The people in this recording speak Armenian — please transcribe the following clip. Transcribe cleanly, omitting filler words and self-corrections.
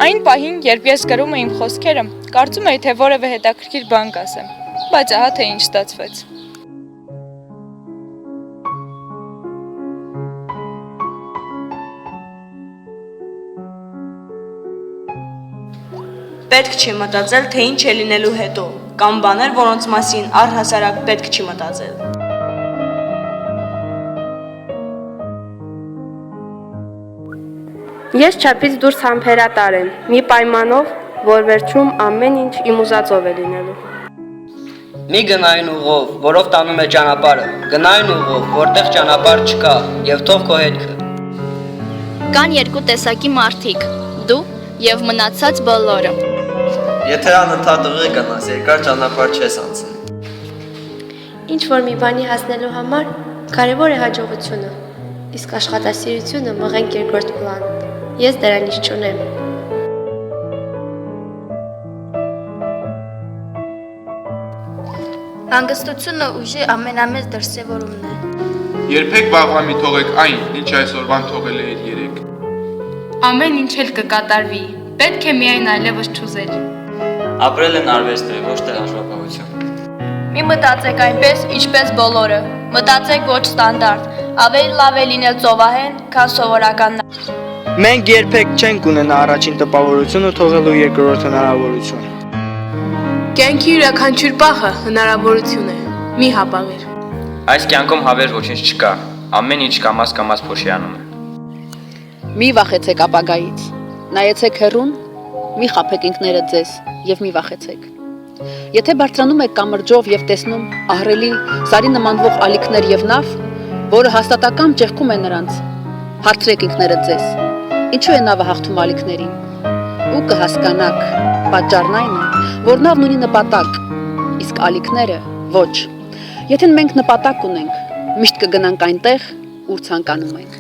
Այն պահին, երբ ես գրում էի իմ խոսքերը, կարծում էի, թե որևէ հետաքրքիր բան կասեմ, բայց ահա թե ինչ ստացվեց։ Պետք չի մտածել, թե ինչ է լինելու հետո, կամ բաներ, որոնց մասին առհասարակ պետք չի մտածել։ Ես չափից դուրս համբերատար եմ, մի պայմանով, որ վերջում ամեն ինչ իմ ուզածով է լինելու։ Մի գնային ուղով, որով տանում է ճանապարհը, գնային ուղով, որտեղ ճանապարհ չկա, եւ թող քո հետքը։ Կան երկու տեսակի մարդիկ՝ դու եւ մնացած բոլորը։ Եթե անընդհատ ուղի գնաս, երկար ճանապարհ չես անցնի։ Ինչ որ մի բանի հասնելու համար կարևոր է հաջողությունը, իսկ աշխատասիրությունը մղենք երկրորդ պլան։ Ես դրանից չունեմ։ Հանգստությունը ուժի ամենամեծ դրսևորումն է։ Երբեք վաղվա մի թողեք այն, ինչ այսօրվան թողել էիր երեկ։ Ամեն ինչ էլ կկատարվի, պետք է միայն այլևս չուզել։ Ապրել են արվեստը, ոչ թե հաշվապահություն։ Մի մտածեք այնպես, ինչպես բոլորը։ Մտածեք ոչ ստանդարտ։ Ավելի լավ է լինել ծովահեն, քան սովորական։ Մենք երբեք չենք ունենա առաջին տպավորությունը թողելու երկրորդ հնարավորություն։ Կյանքի յուրաքանչյուր պահը հնարավորություն է, մի հապաղիր։ Այս կյանքում հավերժ ոչինչ չկա, ամեն ինչ կամաց փոշիանում է։ Մի վախեցեք ապագայից, նայեցեք հեռուն, մի խաբեք ինքներդ ձեզ եւ մի վախեցեք։ Եթե բարձրանում եք կամրջով եւ տեսնում ահռելի սարի նմանվող ալիքներ եւ նավ, որը հաստատակամ ճեղքում է նրանց, հարցրեք ինքներդ ձեզ. ինչու է նավը հաղթում ալիքներին։ Ու կհասկանաք, պատճառն այն է, որ նավն ունի նպատակ, իսկ ալիքները ոչ։ Եթե մենք նպատակ ունենք, միշտ կգնանք այնտեղ, ուր ցանկանում ենք։